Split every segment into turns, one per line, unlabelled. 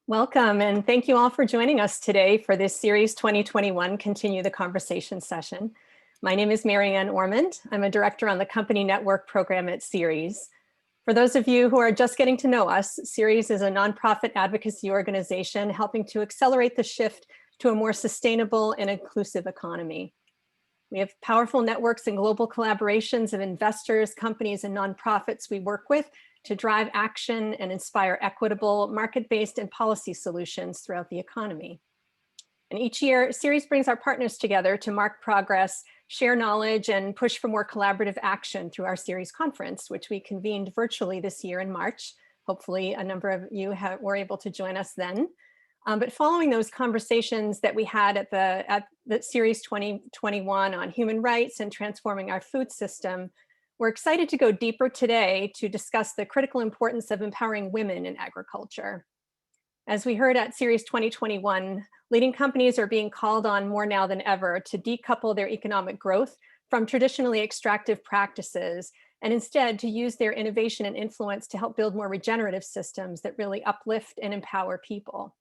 Welcome, and thank you all for joining us today for this Series 2021 Continue the Conversation session. My name is Marianne Ormond. I'm a director on the Company Network program at Ceres. For those of you who are just getting to know us, Ceres is a nonprofit advocacy organization helping to accelerate the shift to a more sustainable and inclusive economy. We have powerful networks and global collaborations of investors, companies, and nonprofits we work with to drive action and inspire equitable, market-based, and policy solutions throughout the economy. And each year, Ceres brings our partners together to mark progress, share knowledge, and push for more collaborative action through our Ceres conference, which we convened virtually this year in March. Hopefully, a number of you were able to join us then. But following those conversations that we had at the Ceres 2021 on human rights and transforming our food system, we're excited to go deeper today to discuss the critical importance of empowering women in agriculture. As we heard at Ceres 2021, leading companies are being called on more now than ever to decouple their economic growth from traditionally extractive practices, and instead to use their innovation and influence to help build more regenerative systems that really uplift and empower people.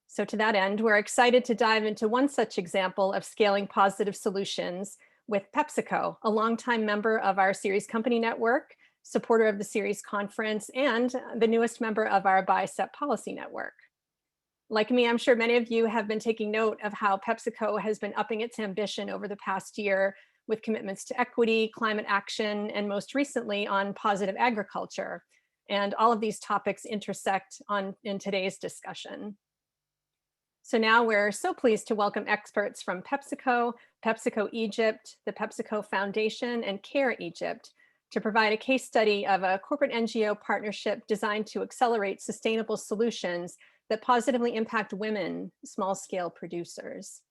So to that end, we're excited to dive into one such example of scaling positive solutions with PepsiCo, a longtime member of our Ceres Company Network, supporter of the Ceres Conference, and the newest member of our BICEP Policy Network. Like me, I'm sure many of you have been taking note of how PepsiCo has been upping its ambition over the past year with commitments to equity, climate action, and most recently on positive agriculture. And all of these topics intersect in today's discussion. So now we're so pleased to welcome experts from PepsiCo, PepsiCo Egypt, the PepsiCo Foundation, and CARE Egypt to provide a case study of a corporate NGO partnership designed to accelerate sustainable solutions that positively impact women, small-scale producers.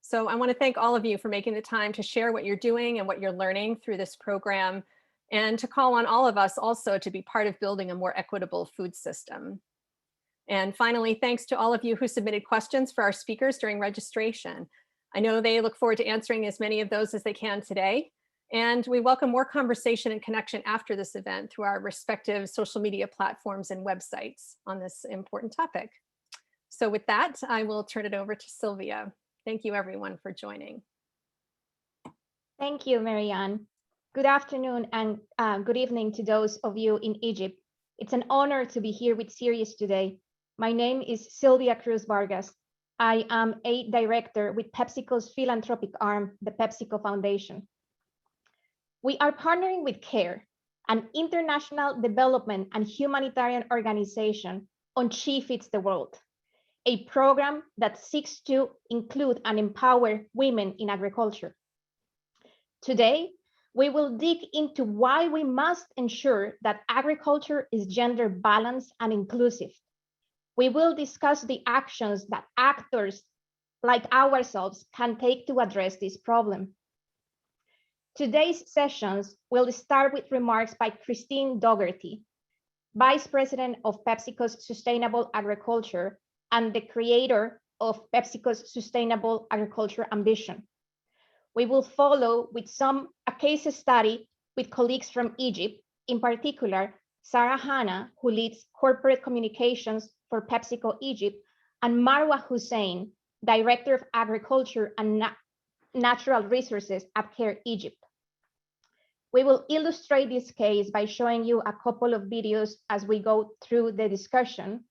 So I want to thank all of you for making the time to share what you're doing and what you're learning through this program, and to call on all of us also to be part of building a more equitable food system. And finally, thanks to all of you who submitted questions for our speakers during registration. I know they look forward to answering as many of those as they can today. And we welcome more conversation and connection after this event through our respective social media platforms and websites on this important topic. So with that, I will turn it over to Sylvia. Thank you everyone for joining.
Thank you, Marianne. Good afternoon and good evening to those of you in Egypt. It's an honor to be here with Ceres today. My name is Sylvia Cruz Vargas. I am a director with PepsiCo's philanthropic arm, the PepsiCo Foundation. We are partnering with CARE, an international development and humanitarian organization on She Feeds the World, a program that seeks to include and empower women in agriculture. Today, we will dig into why we must ensure that agriculture is gender balanced and inclusive. We will discuss the actions that actors like ourselves can take to address this problem. Today's sessions will start with remarks by Christine Dougherty, Vice President of PepsiCo's Sustainable Agriculture and the creator of PepsiCo's Sustainable Agriculture Ambition. We will follow with a case study with colleagues from Egypt, in particular, Sarah Hanna, who leads corporate communications for PepsiCo Egypt, and Marwa Hussein, Director of Agriculture and Natural Resources at CARE Egypt. We will illustrate this case by showing you a couple of videos as we go through the discussion,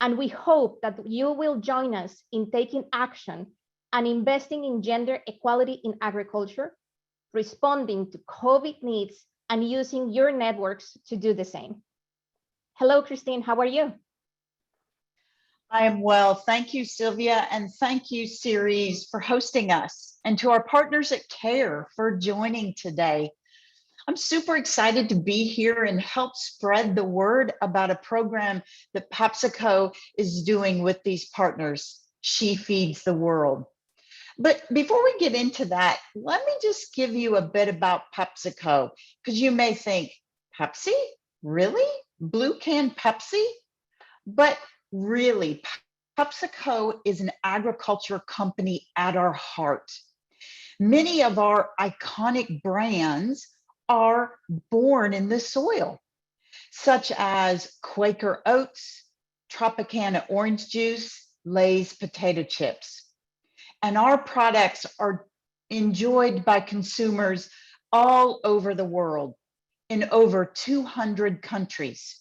and we hope that you will join us in taking action and investing in gender equality in agriculture, responding to COVID needs, and using your networks to do the same. Hello, Christine, how are you?
I am well, thank you, Sylvia, and thank you, Ceres, for hosting us, and to our partners at CARE for joining today. I'm super excited to be here and help spread the word about a program that PepsiCo is doing with these partners, She Feeds the World. But before we get into that, let me just give you a bit about PepsiCo, because you may think, Pepsi? Really? Blue can Pepsi? But really, PepsiCo is an agriculture company at our heart. Many of our iconic brands are born in the soil, such as Quaker Oats, Tropicana orange juice, Lay's potato chips. And our products are enjoyed by consumers all over the world in over 200 countries.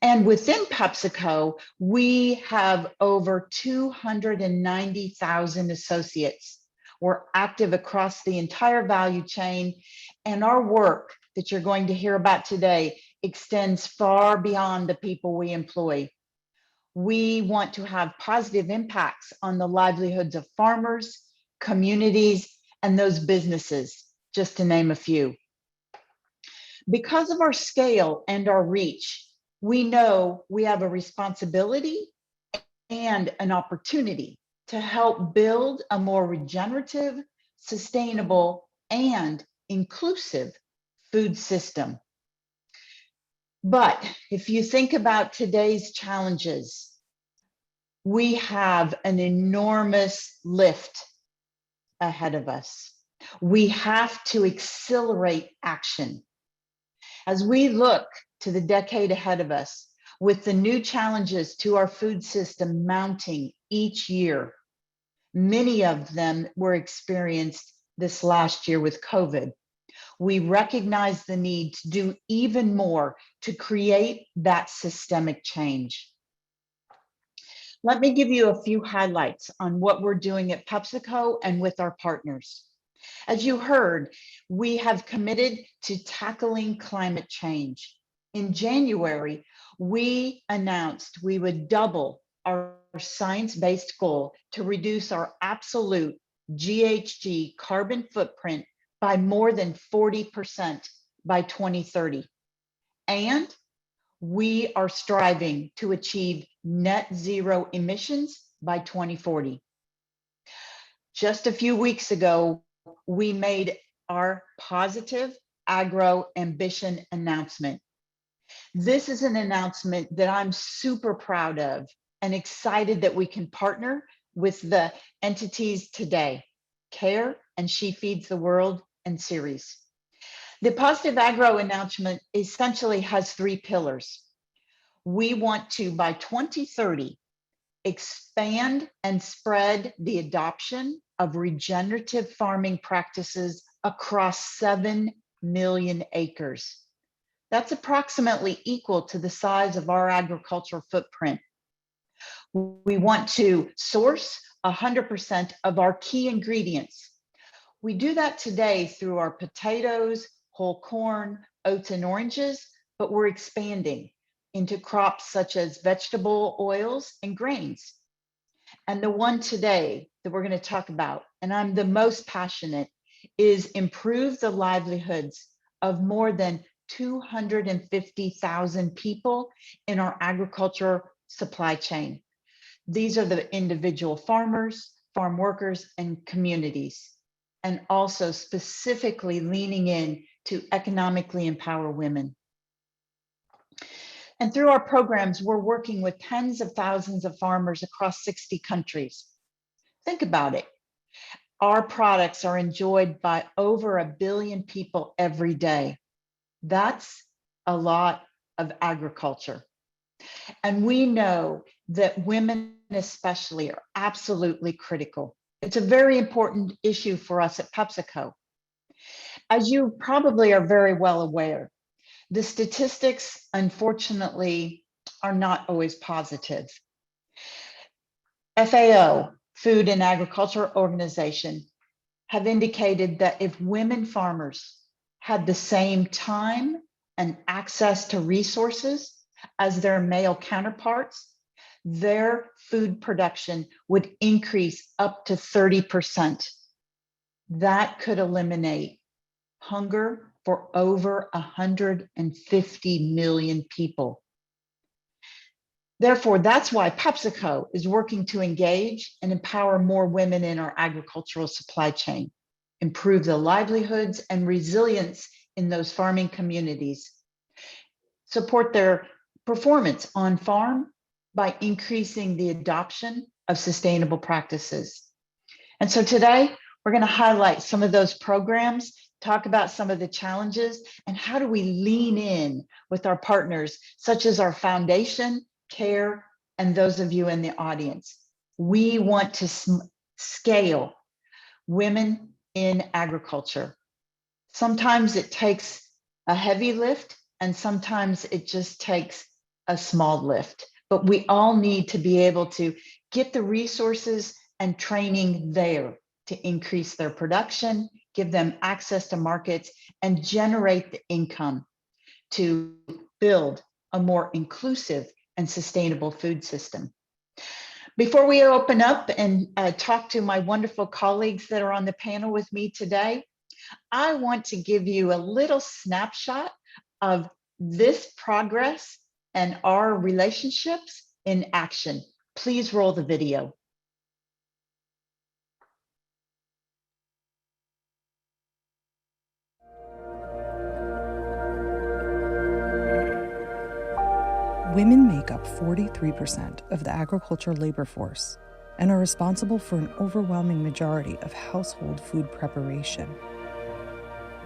And within PepsiCo, we have over 290,000 associates. We're active across the entire value chain, and our work that you're going to hear about today extends far beyond the people we employ. We want to have positive impacts on the livelihoods of farmers, communities, and those businesses, just to name a few. Because of our scale and our reach, we know we have a responsibility and an opportunity to help build a more regenerative, sustainable, and inclusive food system. But if you think about today's challenges, we have an enormous lift ahead of us. We have to accelerate action. As we look to the decade ahead of us, with the new challenges to our food system mounting each year, many of them were experienced this last year with COVID. We recognize the need to do even more to create that systemic change. Let me give you a few highlights on what we're doing at PepsiCo and with our partners. As you heard, we have committed to tackling climate change. In January, we announced we would double our science-based goal to reduce our absolute GHG carbon footprint by more than 40% by 2030. And we are striving to achieve net zero emissions by 2040. Just a few weeks ago, we made our positive agro ambition announcement. This is an announcement that I'm super proud of and excited that we can partner with the entities today, CARE and She Feeds the World and Ceres. The positive agro announcement essentially has 3 pillars. We want to, by 2030, expand and spread the adoption of regenerative farming practices across 7 million acres. That's approximately equal to the size of our agricultural footprint. We want to source 100% of our key ingredients. We do that today through our potatoes, whole corn, oats, and oranges, but we're expanding into crops such as vegetable oils and grains. And the one today that we're going to talk about, and I'm the most passionate, is improve the livelihoods of more than 250,000 people in our agriculture supply chain. These are the individual farmers, farm workers, and communities, and also specifically leaning in to economically empower women. And through our programs, we're working with tens of thousands of farmers across 60 countries. Think about it. Our products are enjoyed by over 1 billion people every day. That's a lot of agriculture. And we know that women especially are absolutely critical. It's a very important issue for us at PepsiCo. As you probably are very well aware, the statistics, unfortunately, are not always positive. FAO, Food and Agriculture Organization, have indicated that if women farmers had the same time and access to resources as their male counterparts, their food production would increase up to 30%. That could eliminate hunger for over 150 million people. Therefore, that's why PepsiCo is working to engage and empower more women in our agricultural supply chain, improve the livelihoods and resilience in those farming communities, support their performance on farm by increasing the adoption of sustainable practices. And so today, we're going to highlight some of those programs, talk about some of the challenges, and how do we lean in with our partners, such as our foundation CARE, and those of you in the audience. We want to scale women in agriculture. Sometimes it takes a heavy lift, and sometimes it just takes a small lift. But we all need to be able to get the resources and training there to increase their production, give them access to markets, and generate the income to build a more inclusive and sustainable food system. Before we open up and talk to my wonderful colleagues that are on the panel with me today, I want to give you a little snapshot of this progress and our relationships in action. Please roll the video.
Women make up 43% of the agricultural labor force and are responsible for an overwhelming majority of household food preparation.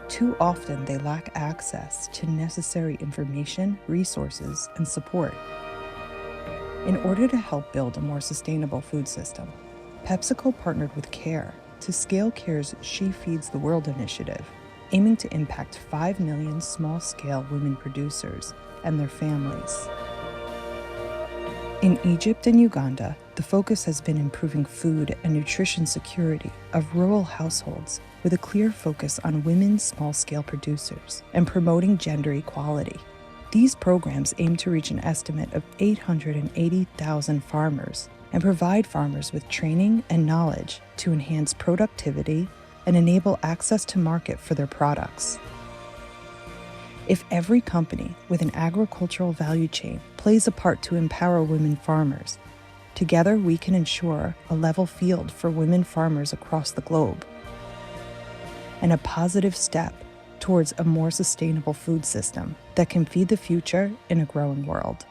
Too often, they lack access to necessary information, resources, and support. In order to help build a more sustainable food system, PepsiCo partnered with CARE to scale CARE's She Feeds the World initiative, aiming to impact 5 million small-scale women producers and their families. In Egypt and Uganda, the focus has been improving food and nutrition security of rural households with a clear focus on women small-scale producers and promoting gender equality. These programs aim to reach an estimate of 880,000 farmers and provide farmers with training and knowledge to enhance productivity and enable access to market for their products. If every company with an agricultural value chain plays a part to empower women farmers, together we can ensure a level field for women farmers across the globe and a positive step towards a more sustainable food system that can feed the future in a growing world.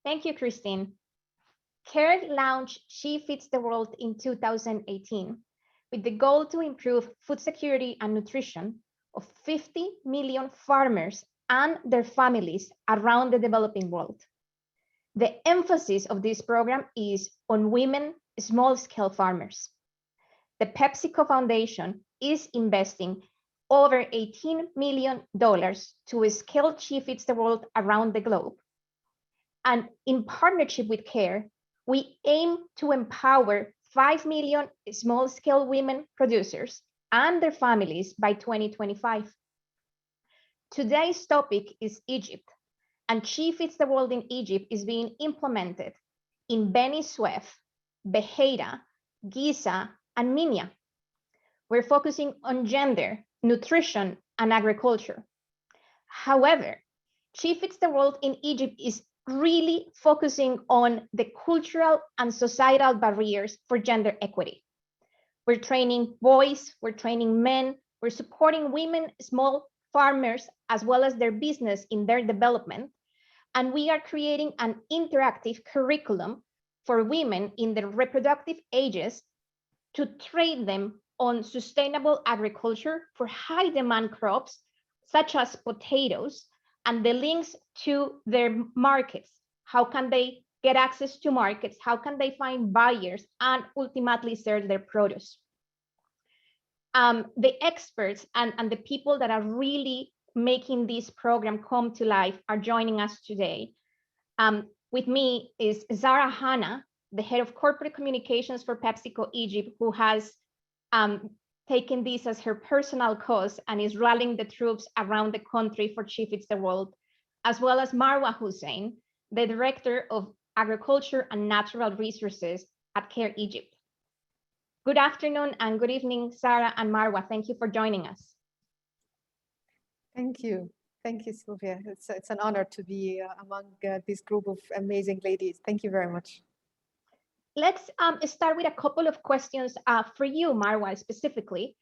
Thank you, Christine. CARE launched She Feeds the World in 2018 with the goal to improve food security and nutrition of 50 million farmers and their families around the developing world. The emphasis of this program is on women small-scale farmers. The PepsiCo Foundation is investing over $18 million to scale She Feeds the World around the globe. And in partnership with CARE, we aim to empower 5 million small-scale women producers and their families by 2025. Today's topic is Egypt, and She Feeds the World in Egypt is being implemented in Beni Suef, Beheira, Giza, and Minya. We're focusing on gender, nutrition, and agriculture. However, She Feeds the World in Egypt is really focusing on the cultural and societal barriers for gender equity. We're training boys, we're training men, we're supporting women, small farmers, as well as their business in their development. And we are creating an interactive curriculum for women in the reproductive ages to train them on sustainable agriculture for high demand crops, such as potatoes, and the links to their markets. How can they get access to markets? How can they find buyers and ultimately sell their produce? The experts and the people that are really making this program come to life are joining us today. With me is Zara Hanna, the head of corporate communications for PepsiCo Egypt, who has taken this as her personal cause and is rallying the troops around the country for She Feeds the World, as well as Marwa Hussein, the Director of Agriculture and Natural Resources at CARE Egypt. Good afternoon and good evening, Sarah and Marwa. Thank you for joining us.
Thank you. Thank you, Sylvia. It's an honor to be among this group of amazing ladies. Thank you very much.
Let's start with a couple of questions for you, Marwa, specifically.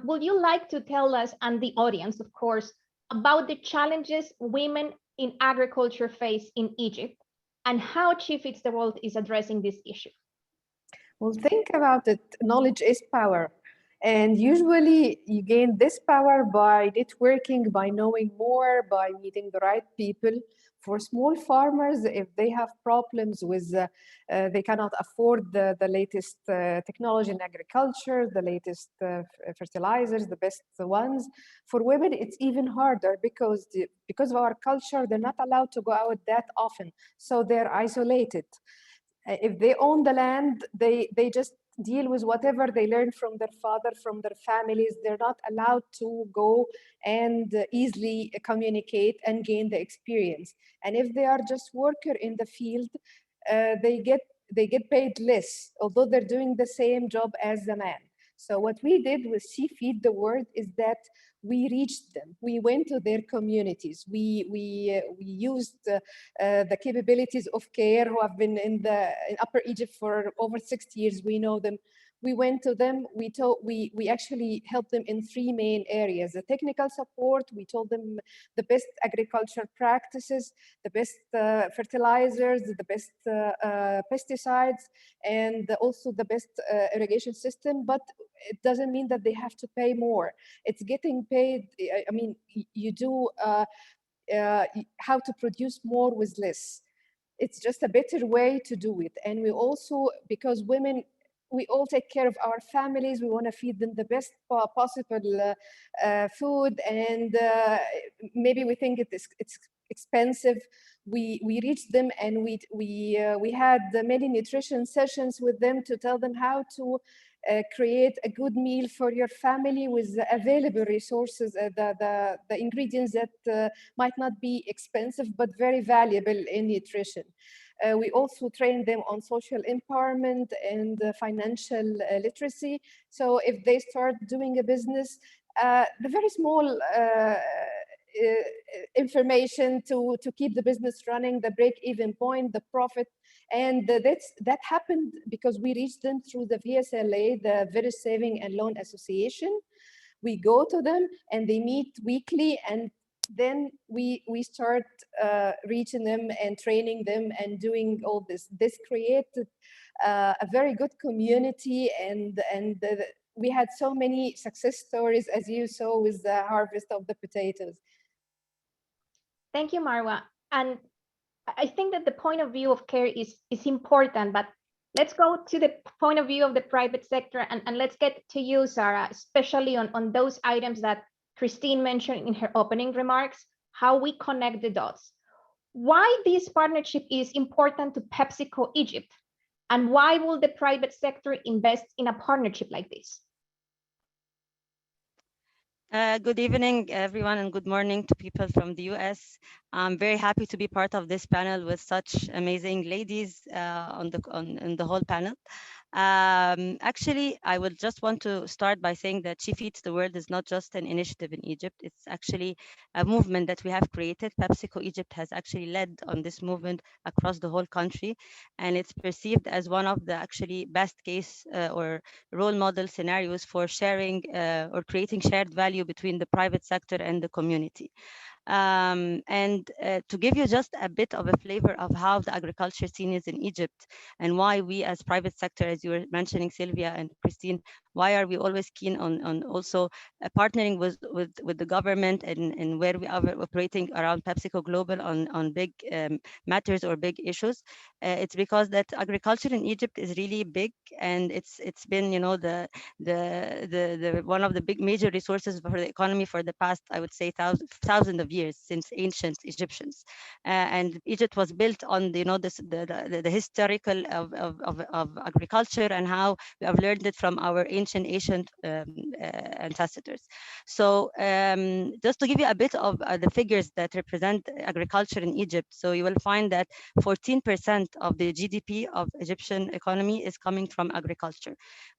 Would you like to tell us and the audience, of course, about the challenges women in agriculture face in Egypt, and how She Feeds the World is addressing this issue?
Well, think about it. Knowledge is power. And usually you gain this power by networking, by knowing more, by meeting the right people. For small farmers, if they have problems with, they cannot afford the latest technology in agriculture, the latest fertilizers, the best ones. For women, it's even harder because of our culture, they're not allowed to go out that often. So they're isolated. If they own the land, they just deal with whatever they learned from their father, from their families. They're not allowed to go and easily communicate and gain the experience. And if they are just worker in the field, they get paid less, although they're doing the same job as the man. So what we did with She Feed the World is that we reached them. We went to their communities. We used the capabilities of CARE, who have been in Upper Egypt for over 60 years. We know them. We went to them. We actually helped them in three main areas: the technical support. We told them the best agriculture practices, the best fertilizers, the best pesticides, and also the best irrigation system. But it doesn't mean that they have to pay more. It's getting paid. I mean, you do how to produce more with less. It's just a better way to do it. And we also, because women, we all take care of our families. We want to feed them the best possible food, and maybe we think it's expensive. We reached them, and we had many nutrition sessions with them to tell them how to create a good meal for your family with the available resources, the ingredients that might not be expensive but very valuable in nutrition. We also train them on social empowerment and financial literacy. So if they start doing a business, the very small information to keep the business running, the break-even point, the profit, and that happened because we reached them through the VSLA, the Village Saving and Loan Association. We go to them and they meet weekly, and then we start reaching them and training them and doing all this. This created a very good community, and we had so many success stories, as you saw with the harvest of the potatoes.
Thank you, Marwa. And I think that the point of view of CARE is important, but let's go to the point of view of the private sector, and let's get to you, Sarah, especially on those items that Christine mentioned in her opening remarks, how we connect the dots. Why this partnership is important to PepsiCo Egypt, and why will the private sector invest in a partnership like this?
Good evening, everyone, and good morning to people from the US. I'm very happy to be part of this panel with such amazing ladies on the whole panel. Actually, I would just want to start by saying that She Feeds the World is not just an initiative in Egypt. It's actually a movement that we have created. PepsiCo Egypt has actually led on this movement across the whole country, and it's perceived as one of the actually best case or role model scenarios for sharing or creating shared value between the private sector and the community. To give you just a bit of a flavor of how the agriculture scene is in Egypt and why we as private sector, as you were mentioning, Sylvia and Christine, why are we always keen on also partnering with the government and where we are operating around PepsiCo Global on big matters or big issues. It's because that agriculture in Egypt is really big, and it's been, you know, the one of the big major resources for the economy for the past, I would say, thousands of years, since ancient Egyptians. And Egypt was built on, you know, the historical of agriculture and how we have learned it from our ancient ancestors. So just to give you a bit of the figures that represent agriculture in Egypt, so you will find that 14% of the GDP of Egyptian economy is coming from agriculture,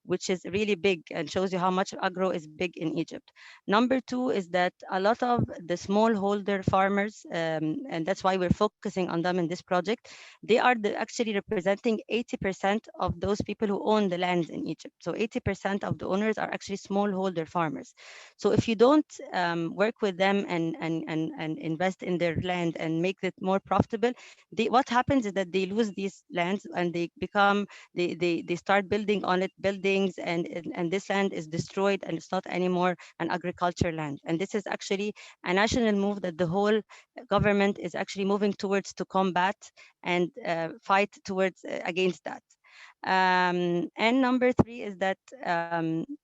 which is really big and shows you how much agro is big in Egypt. Number two is that a lot of the small smallholder farmers, and that's why we're focusing on them in this project. They are actually representing 80% of those people who own the lands in Egypt. So 80% of the owners are actually smallholder farmers. So if you don't work with them and invest in their land and make it more profitable, what happens is that they lose these lands and they start building on it buildings, and this land is destroyed and it's not anymore an agriculture land. And this is actually a national move that the whole government is actually moving towards to combat and fight towards against that. And number three is that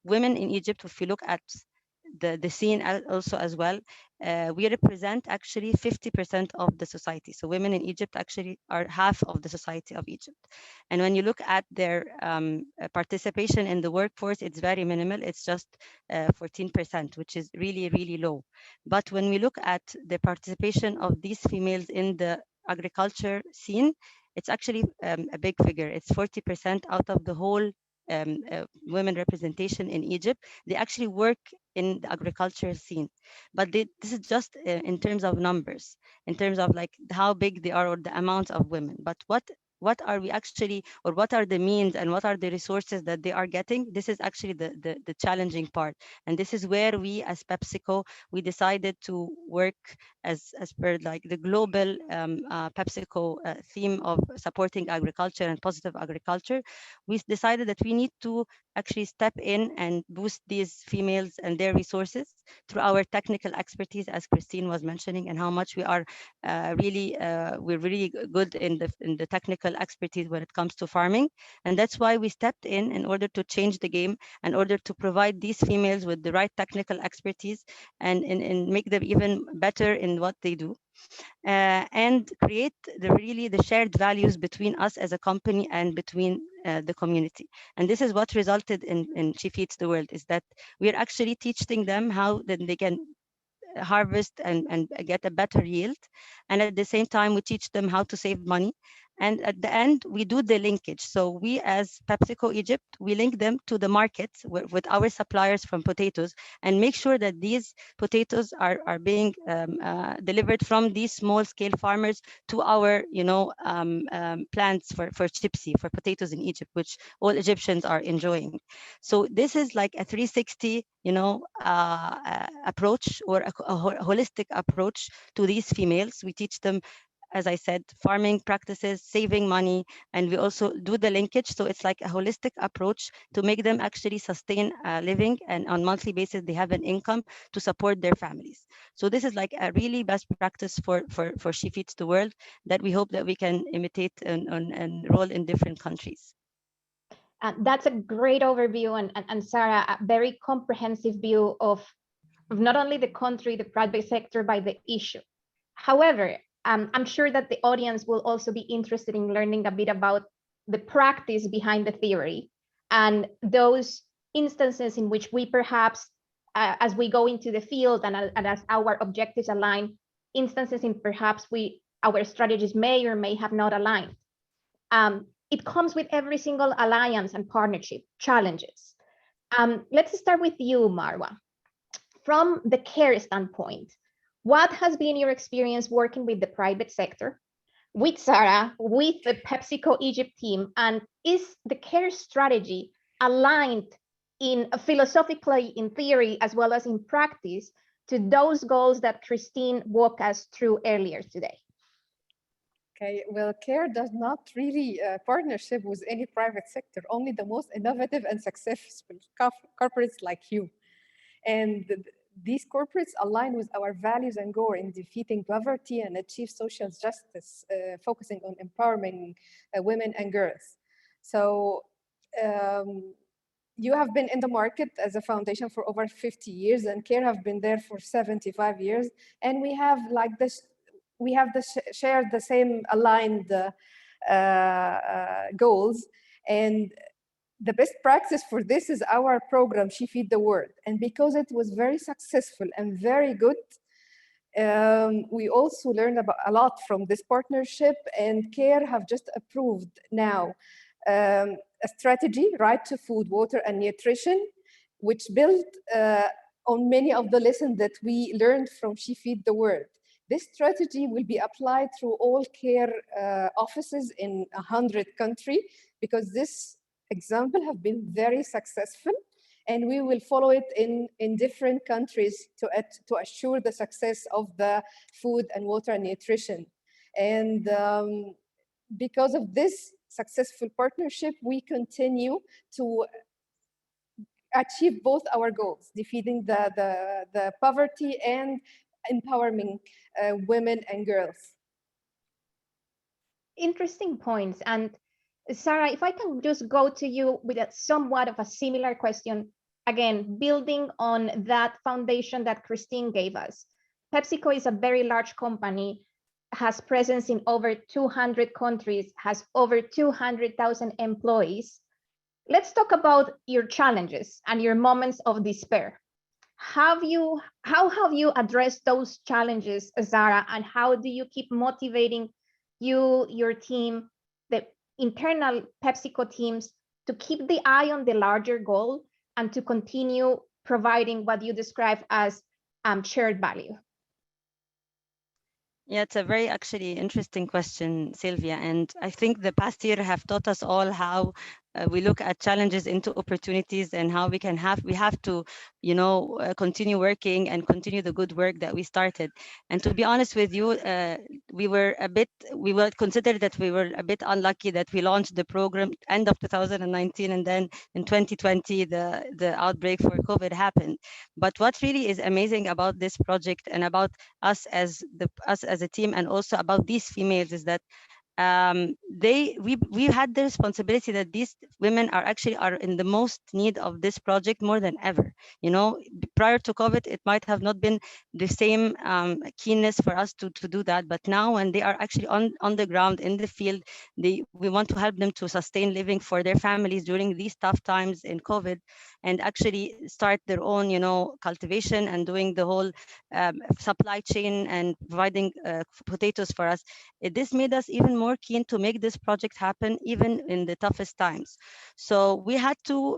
women in Egypt, if you look at the scene also as well, we represent actually 50% of the society. So women in Egypt actually are half of the society of Egypt. And when you look at their participation in the workforce, it's very minimal. It's just 14%, which is really, really low. But when we look at the participation of these females in the agriculture scene, it's actually a big figure. It's 40% out of the whole women representation in Egypt. They actually work in the agriculture scene, but this is just in terms of numbers, in terms of like how big they are or the amount of women. But what are we actually, or what are the means and what are the resources that they are getting? This is actually the challenging part. And this is where we as PepsiCo, we decided to work as per like the global PepsiCo theme of supporting agriculture and positive agriculture. We decided that we need to actually step in and boost these females and their resources through our technical expertise, as Christine was mentioning, and how much we are we're really good in the technical expertise when it comes to farming. And that's why we stepped in order to change the game, in order to provide these females with the right technical expertise and make them even better in what they do. And create the shared values between us as a company and between the community. And this is what resulted in She Feeds the World, is that we are actually teaching them how then they can harvest and get a better yield. And at the same time, we teach them how to save money. And at the end, we do the linkage. So we as PepsiCo Egypt, we link them to the markets with our suppliers from potatoes and make sure that these potatoes are being delivered from these small scale farmers to our plants for chipsy, for potatoes in Egypt, which all Egyptians are enjoying. So this is like a 360 approach, or a holistic approach to these females. We teach them, as I said, farming practices, saving money, and we also do the linkage. So it's like a holistic approach to make them actually sustain a living, and on monthly basis, they have an income to support their families. So this is like a really best practice for She Feeds the World that we hope that we can imitate and roll in different countries.
That's a great overview, and Sarah, a very comprehensive view of not only the country, the private sector, but the issue. However, I'm sure that the audience will also be interested in learning a bit about the practice behind the theory and those instances in which we perhaps, as we go into the field and as our objectives align, instances in perhaps our strategies may or may have not aligned. It comes with every single alliance and partnership challenges. Let's start with you, Marwa. From the CARE standpoint, what has been your experience working with the private sector, with Sarah, with the PepsiCo Egypt team, and is the CARE strategy aligned philosophically in theory as well as in practice to those goals that Christine walked us through earlier today?
Okay, well, CARE does not really partnership with any private sector, only the most innovative and successful corporates like you. And these corporates align with our values and goal in defeating poverty and achieve social justice, focusing on empowering women and girls. So you have been in the market as a foundation for over 50 years, and CARE have been there for 75 years. And we have like this, shared the same aligned goals. And the best practice for this is our program, She Feed the World. And because it was very successful and very good, we also learned a lot from this partnership, and CARE have just approved now a strategy, Right to Food, Water, and Nutrition, which built on many of the lessons that we learned from She Feed the World. This strategy will be applied through all CARE offices in 100 countries, because this example have been very successful, and we will follow it in different countries to assure the success of the food and water and nutrition. And because of this successful partnership, we continue to achieve both our goals, defeating the poverty and empowering women and girls.
Interesting points. And Sarah, if I can just go to you with somewhat of a similar question, again, building on that foundation that Christine gave us. PepsiCo is a very large company, has presence in over 200 countries, has over 200,000 employees. Let's talk about your challenges and your moments of despair. How have you addressed those challenges, Zara, and how do you keep motivating you, your team, the internal PepsiCo teams, to keep the eye on the larger goal and to continue providing what you describe as shared value?
Yeah, it's a very actually interesting question, Sylvia. And I think the past year have taught us all how we look at challenges into opportunities, and how we have to, continue working and continue the good work that we started. And to be honest with you, we were considered that we were a bit unlucky that we launched the program end of 2019, and then in 2020 the outbreak for COVID happened. But what really is amazing about this project and about us as a team, and also about these females, is that we had the responsibility that these women are in the most need of this project more than ever. Prior to COVID, it might have not been the same keenness for us to do that, but now when they are actually on the ground in the field, we want to help them to sustain living for their families during these tough times in COVID, and actually start their own cultivation and doing the whole supply chain and providing potatoes for us. This made us even more keen to make this project happen even in the toughest times. So we had to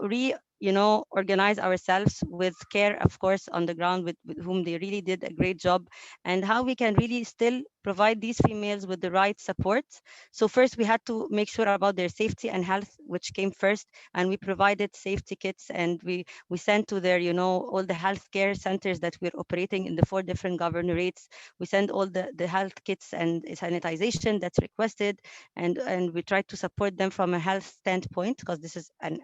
organize ourselves with CARE, of course, on the ground, with whom they really did a great job, and how we can really still provide these females with the right support. So first we had to make sure about their safety and health, which came first, and we provided safety kits, and we sent to their all the healthcare centers that we're operating in the 4 different governorates. We send all the health kits and sanitization that's requested, and we try to support them from a health standpoint, because this is an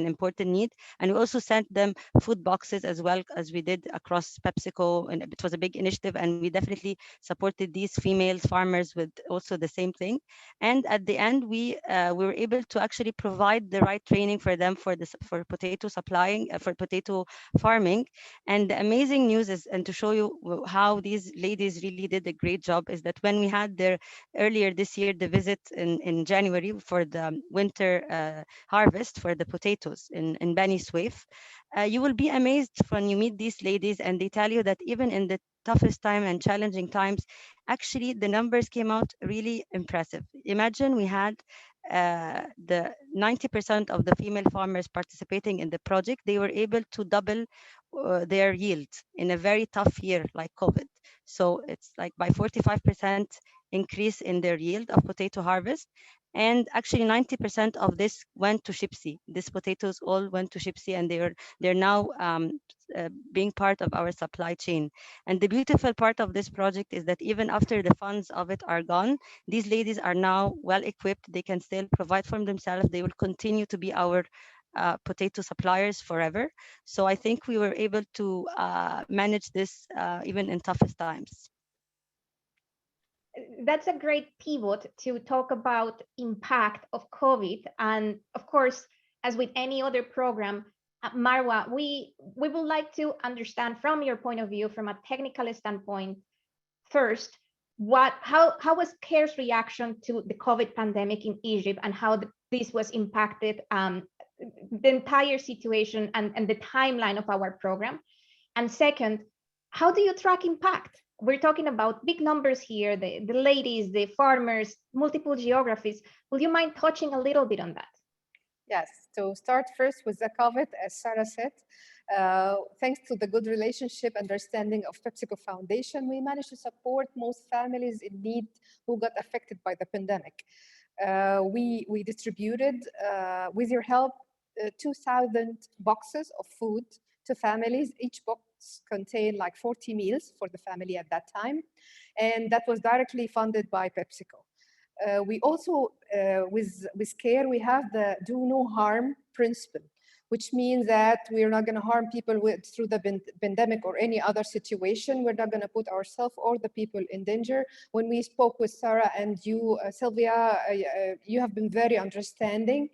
important need. And we also sent them food boxes, as well as we did across PepsiCo, and it was a big initiative, and we definitely supported these female farmers with also the same thing. And at the end, we were able to actually provide the right training for them for potato supplying, for potato farming. And the amazing news is, and to show you how these ladies really did a great job, is that when we had earlier this year the visit in January for the winter harvest for the potatoes in Bani Suef, you will be amazed when you meet these ladies, and they tell you that even in the toughest time and challenging times, actually the numbers came out really impressive. Imagine we had the 90% of the female farmers participating in the project. They were able to double their yield in a very tough year like COVID. So it's like by 45% increase in their yield of potato harvest. And actually 90% of this went to Shipsy. These potatoes all went to Shipsy, and they're now being part of our supply chain. And the beautiful part of this project is that even after the funds of it are gone, these ladies are now well equipped. They can still provide for themselves. They will continue to be our potato suppliers forever. So I think we were able to manage this even in toughest times.
That's a great pivot to talk about impact of COVID. And of course, as with any other program, Marwa, we would like to understand from your point of view, from a technical standpoint, first, how was CARE's reaction to the COVID pandemic in Egypt, and how this was impacted the entire situation and the timeline of our program? And second, how do you track impact? We're talking about big numbers here, the ladies, the farmers, multiple geographies. Will you mind touching a little bit on that?
Yes, to start first with the COVID, as Sarah said, thanks to the good relationship, understanding of PepsiCo Foundation, we managed to support most families in need who got affected by the pandemic. We distributed, with your help, 2,000 boxes of food to families. Each box contained like 40 meals for the family at that time. And that was directly funded by PepsiCo. We also, with CARE, we have the do no harm principle, which means that we're not going to harm people through the pandemic or any other situation. We're not going to put ourselves or the people in danger. When we spoke with Sarah and you, Sylvia, you have been very understanding.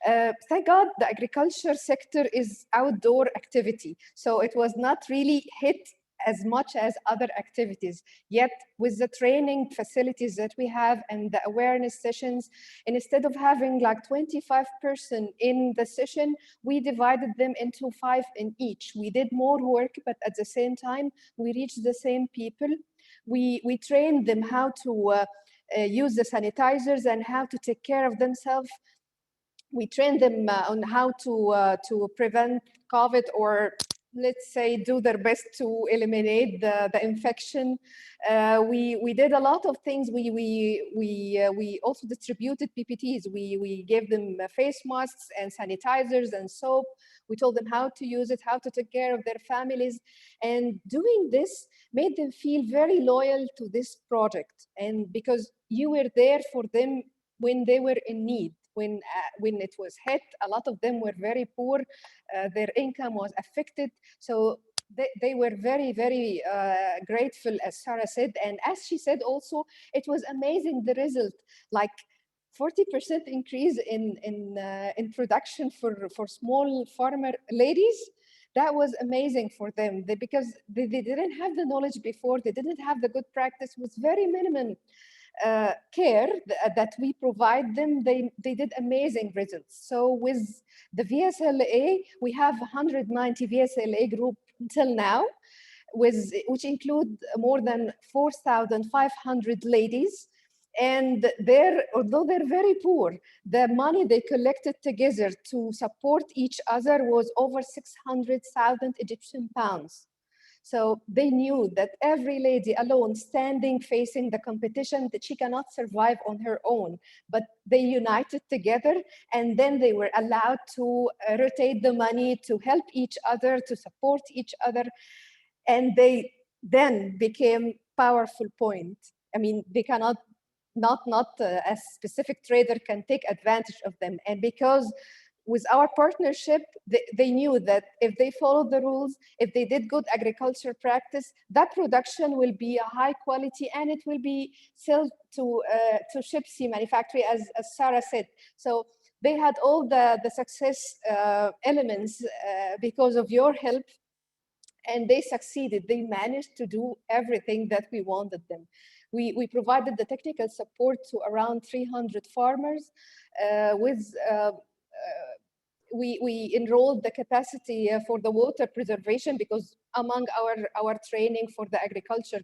Thank God the agriculture sector is outdoor activity. So it was not really hit as much as other activities. Yet with the training facilities that we have and the awareness sessions, and instead of having like 25 person in the session, we divided them into 5 in each. We did more work, but at the same time, we reached the same people. We trained them how to use the sanitizers and how to take care of themselves. We train them on how to prevent COVID, or let's say do their best to eliminate the infection. We did a lot of things. We also distributed PPTs. We gave them face masks and sanitizers and soap. We told them how to use it, how to take care of their families. And doing this made them feel very loyal to this project. And because you were there for them when they were in need. When it was hit, a lot of them were very poor. Their income was affected. So they were very, very grateful, as Sarah said. And as she said also, it was amazing, the result, like 40% increase in production for small farmer ladies. That was amazing for them because they didn't have the knowledge before. They didn't have the good practice with very minimum care that we provide them. They did amazing results. So with the VSLA, we have 190 VSLA group until now, which include more than 4,500 ladies. And although they're very poor, the money they collected together to support each other was over 600,000 Egyptian pounds. So they knew that every lady alone standing facing the competition, that she cannot survive on her own, but they united together, and then they were allowed to rotate the money to help each other, to support each other. And they then became powerful point. I mean, they cannot, not a specific trader can take advantage of them. And because with our partnership, they knew that if they followed the rules, if they did good agriculture practice, that production will be a high quality and it will be sold to Shipsy manufacturing, as Sarah said. So they had all the success elements because of your help, and they succeeded. They managed to do everything that we wanted them. We provided the technical support to around 300 farmers we enrolled the capacity for the water preservation, because among our training for the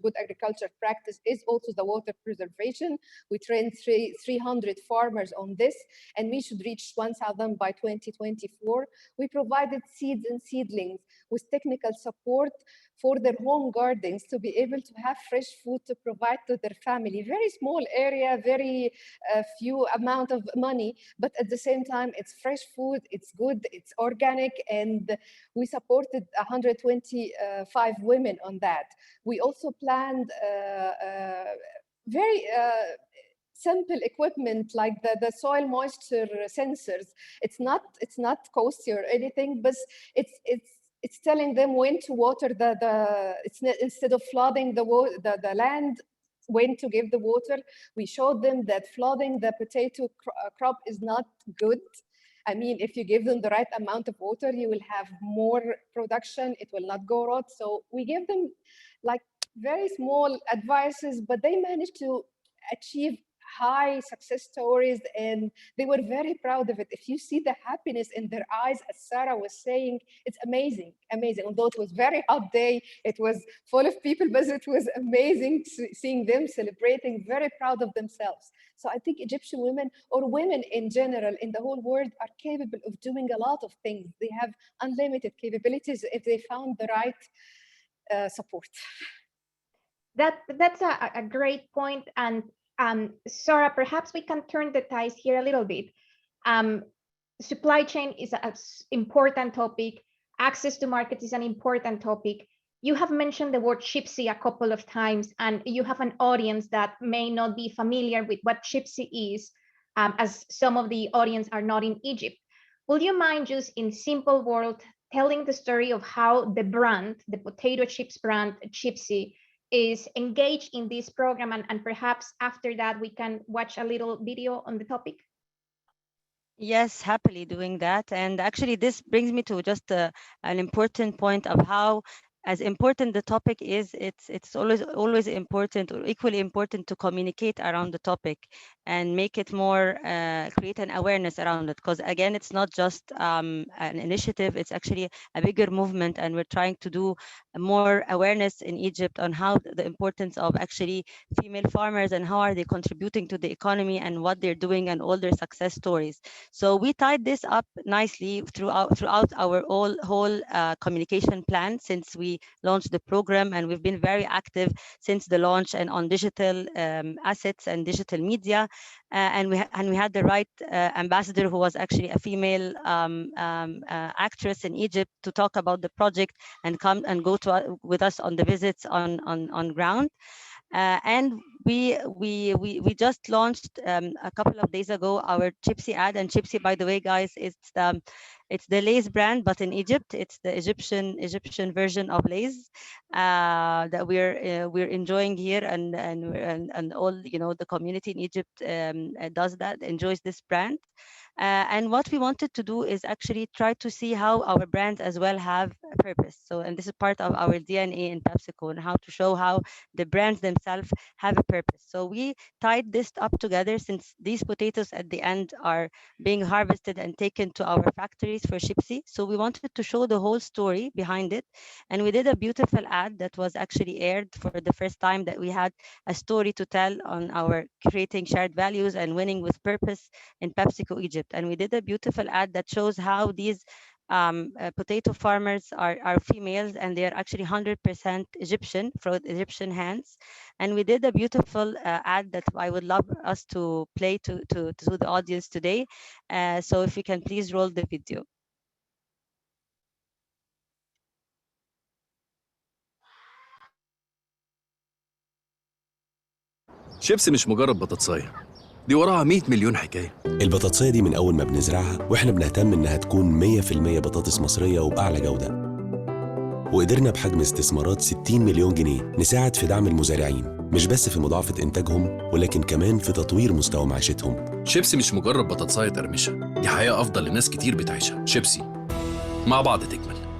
good agriculture practice is also the water preservation. We trained 300 farmers on this, and we should reach 1,000 by 2024. We provided seeds and seedlings with technical support for their home gardens to be able to have fresh food to provide to their family. Very small area, very few amount of money, but at the same time, it's fresh food, it's good, it's organic, and we supported 125 women on that. We also planned very simple equipment like the soil moisture sensors. It's not costly or anything, but it's telling them when to water instead of flooding the land, when to give the water. We showed them that flooding the potato crop is not good. I mean, if you give them the right amount of water, you will have more production. It will not go rot. So we give them like very small advices, but they managed to achieve high success stories, and they were very proud of it. If you see the happiness in their eyes, as Sarah was saying, it's amazing, amazing. Although it was very hot day, it was full of people, but it was amazing seeing them celebrating, very proud of themselves. So I think Egyptian women, or women in general in the whole world, are capable of doing a lot of things. They have unlimited capabilities if they found the right support.
That's a great point. And Sarah, perhaps we can turn the ties here a little bit. Supply chain is an important topic. Access to markets is an important topic. You have mentioned the word gypsy a couple of times, and you have an audience that may not be familiar with what gypsy is, as some of the audience are not in Egypt. Will you mind just in simple words telling the story of how the brand, the potato chips brand, Gypsy, is engaged in this program, and perhaps after that we can watch a little video on the topic?
Yes, happily doing that. And actually, this brings me to just an important point of how, as important the topic is, it's always important, or equally important, to communicate around the topic and make it more, create an awareness around it. Because again, it's not just an initiative, it's actually a bigger movement, and we're trying to do more awareness in Egypt on how the importance of actually female farmers and how are they contributing to the economy and what they're doing and all their success stories. So we tied this up nicely throughout our whole communication plan since we launched the program, and we've been very active since the launch and on digital assets and digital media, and we had the right ambassador, who was actually a female actress in Egypt, to talk about the project and come and go with us on the visits on ground. And we just launched a couple of days ago our Gypsy ad. And Gypsy, by the way, guys, it's the Lay's brand, but in Egypt it's the Egyptian version of Lay's that we're enjoying here, and all, you know, the community in Egypt enjoys this brand. And what we wanted to do is actually try to see how our brands as well have a purpose. So, and this is part of our DNA in PepsiCo, and how to show how the brands themselves have a purpose. So we tied this up together, since these potatoes at the end are being harvested and taken to our factories for Gypsy. So we wanted to show the whole story behind it. And we did a beautiful ad that was actually aired for the first time, that we had a story to tell on our creating shared values and winning with purpose in PepsiCo Egypt. And we did a beautiful ad that shows how these potato farmers are females, and they are actually 100% Egyptian, from Egyptian hands. And we did a beautiful ad that I would love us to play to the audience today. So if you can please roll the video.
شيبسي مش مجرد بطاطساية، دي وراها 100 مليون حكاية.
البطاطسية دي من أول ما بنزرعها وإحنا بنهتم إنها تكون 100% بطاطس مصرية وبأعلى جودة. وقدرنا بحجم استثمارات 60 مليون جنيه نساعد في دعم المزارعين، مش بس في مضاعفة إنتاجهم، ولكن كمان في تطوير مستوى معيشتهم.
شيبسي مش مجرد بطاطساية تقرمشة، دي حياة أفضل لناس كتير بتعيشها. شيبسي، مع بعض تكمل.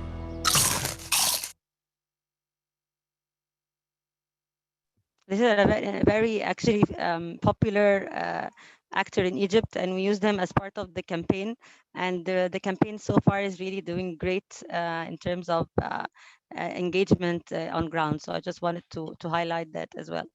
This is a very actually popular actor in Egypt, and we use them as part of the campaign. And the campaign so far is really doing great in terms of engagement on ground. So I just wanted to highlight that as well.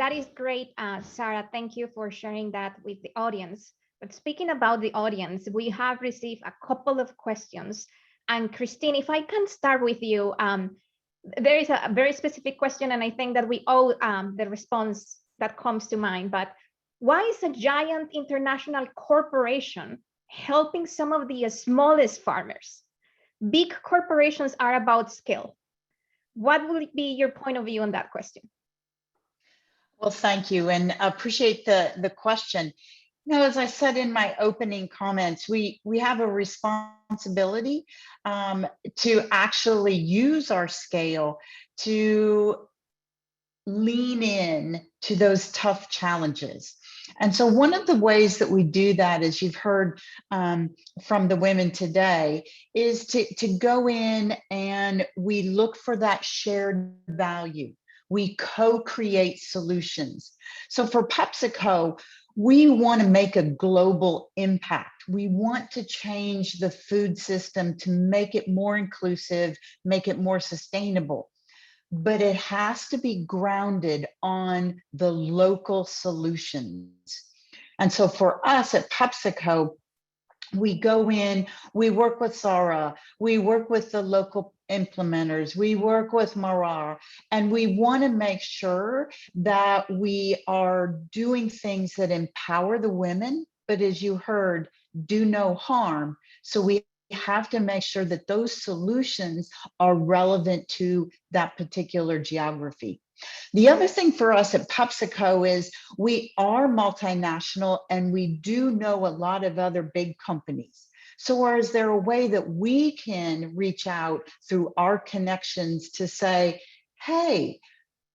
That is great, Sarah. Thank you for sharing that with the audience. But speaking about the audience, we have received a couple of questions. And Christine, if I can start with you, there is a very specific question, and I think that we owe the response that comes to mind. But why is a giant international corporation helping some of the smallest farmers? Big corporations are about scale. What would be your point of view on that question?
Well, thank you, and appreciate the question. You know, as I said in my opening comments, we have a responsibility to actually use our scale to lean in to those tough challenges. And so one of the ways that we do that, as you've heard from the women today, is to go in and we look for that shared value. we co-create solutions. So for PepsiCo, we want to make a global impact. We want to change the food system to make it more inclusive, make it more sustainable. But it has to be grounded on the local solutions. And so for us at PepsiCo, we go in, we work with Sarah, we work with the local implementers, we work with Marar, and we want to make sure that we are doing things that empower the women, but as you heard, do no harm. So we have to make sure that those solutions are relevant to that particular geography. The other thing for us at PepsiCo is we are multinational and we do know a lot of other big companies. So is there a way that we can reach out through our connections to say, hey,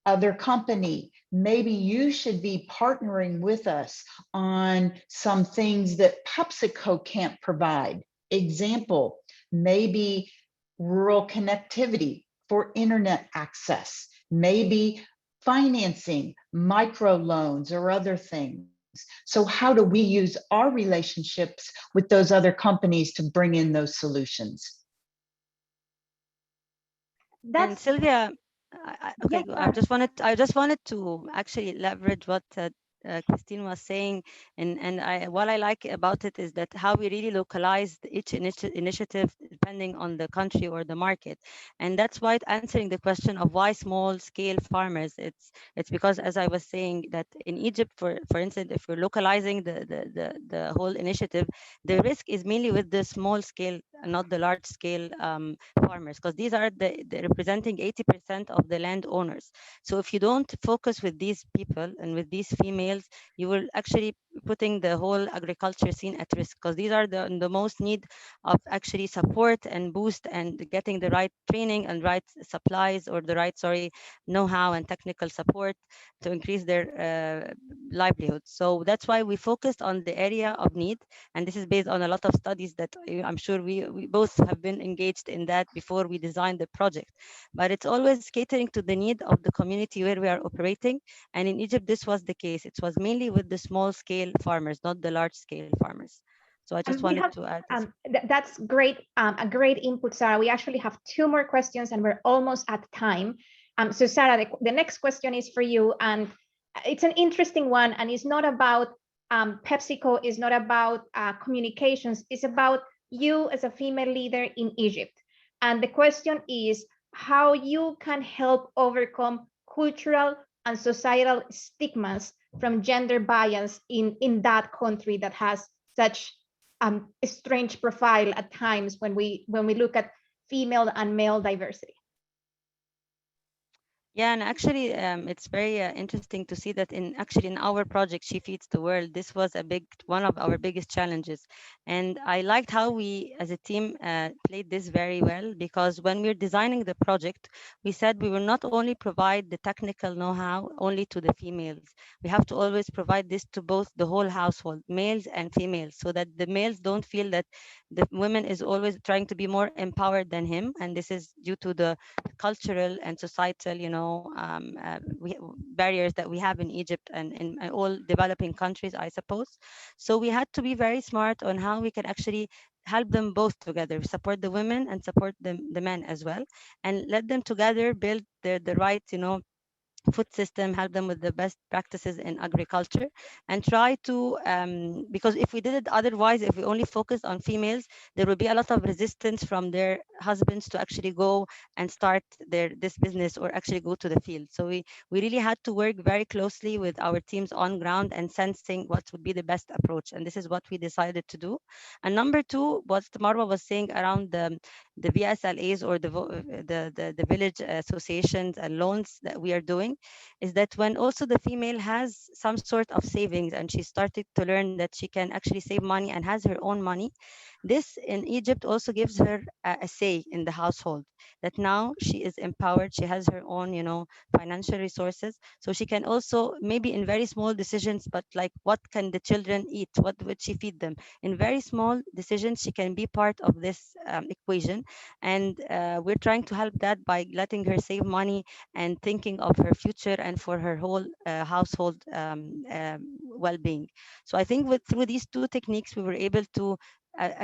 other company, maybe you should be partnering with us on some things that PepsiCo can't provide. Example, maybe rural connectivity for internet access, maybe financing, microloans, or other things. So how do we use our relationships with those other companies to bring in those solutions?
And Sylvia, okay,
Yeah,
I just wanted to actually leverage what Christine was saying, and what I like about it is that how we really localized each initiative depending on the country or the market, and that's why answering the question of why small scale farmers, it's because, as I was saying, that in Egypt, for instance, if we're localizing the whole initiative, the risk is mainly with the small scale, not the large scale farmers, because these are the representing 80% of the landowners. So if you don't focus with these people and with these females, you will actually putting the whole agriculture scene at risk, because these are the most need of actually support and boost and getting the right training and right supplies, or the right, know-how and technical support to increase their livelihood. So that's why we focused on the area of need, and this is based on a lot of studies that I'm sure we both have been engaged in that before we designed the project. But it's always catering to the need of the community where we are operating, and in Egypt this was the case. It was mainly with the small scale farmers, not the large scale farmers. So I just wanted to add this.
That's great, a great input, Sarah. We actually have 2 more questions and we're almost at time. So Sarah, the next question is for you, and it's an interesting one, and it's not about PepsiCo, it's not about communications, it's about you as a female leader in Egypt. And the question is how you can help overcome cultural and societal stigmas from gender bias in that country that has such a strange profile at times when we look at female and male diversity.
Yeah, and actually, it's very interesting to see that in our project, She Feeds the World, this was one of our biggest challenges. And I liked how we, as a team, played this very well, because when we're designing the project, we said we will not only provide the technical know-how only to the females. We have to always provide this to both the whole household, males and females, so that the males don't feel that the woman is always trying to be more empowered than him. And this is due to the cultural and societal, barriers that we have in Egypt and in all developing countries, I suppose. So we had to be very smart on how we can actually help them both together, support the women and support the men as well, and let them together build the right, food system, help them with the best practices in agriculture, and try to, because if we did it otherwise, if we only focused on females, there will be a lot of resistance from their husbands to actually go and start this business or actually go to the field. So we really had to work very closely with our teams on ground and sensing what would be the best approach, and this is what we decided to do. And number 2, what Marwa was saying around the VSLAs, or the village associations and loans that we are doing, is that when also the female has some sort of savings and she started to learn that she can actually save money and has her own money, this in Egypt also gives her a say in the household, that now she is empowered, she has her own, financial resources, so she can also, maybe in very small decisions, but like what can the children eat, what would she feed them, in very small decisions she can be part of this equation. And we're trying to help that by letting her save money and thinking of her future and for her whole household well-being. So I think through these two techniques, we were able to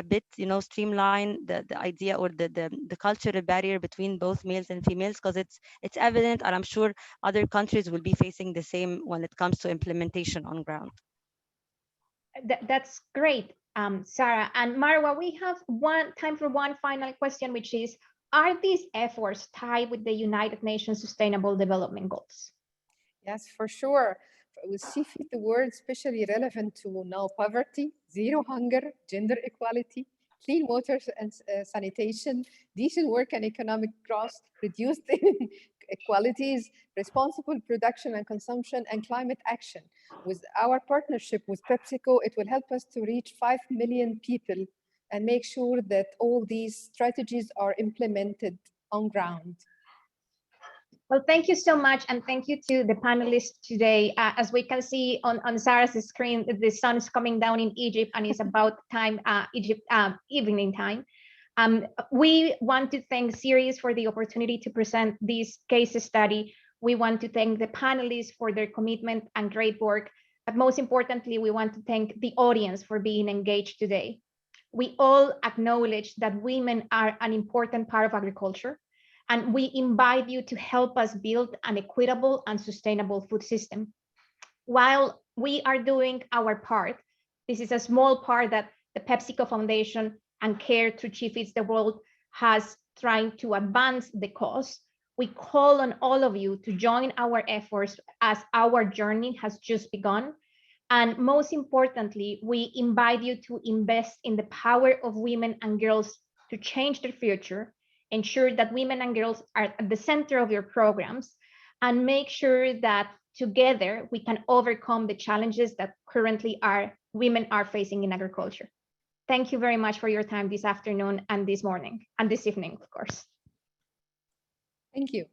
a bit, streamline the idea or the cultural barrier between both males and females, because it's evident, and I'm sure other countries will be facing the same when it comes to implementation on ground.
That's great, Sarah. And Marwa, we have time for one final question, which is, are these efforts tied with the United Nations Sustainable Development Goals?
Yes, for sure. With SFtW, the word especially relevant to now poverty, zero hunger, gender equality, clean water and sanitation, decent work and economic growth, reduced inequalities, responsible production and consumption, and climate action. With our partnership with PepsiCo, it will help us to reach 5 million people and make sure that all these strategies are implemented on ground.
Well, thank you so much. And thank you to the panelists today. As we can see on Sarah's screen, the sun is coming down in Egypt and it's about time, evening time. We want to thank Ceres for the opportunity to present this case study. We want to thank the panelists for their commitment and great work. But most importantly, we want to thank the audience for being engaged today. We all acknowledge that women are an important part of agriculture, and we invite you to help us build an equitable and sustainable food system. While we are doing our part, this is a small part that the PepsiCo Foundation and CARE through She Feeds the World has trying to advance the cause. We call on all of you to join our efforts as our journey has just begun. And most importantly, we invite you to invest in the power of women and girls to change their future, ensure that women and girls are at the center of your programs, and make sure that together we can overcome the challenges that currently women are facing in agriculture. Thank you very much for your time this afternoon and this morning, and this evening, of course.
Thank you.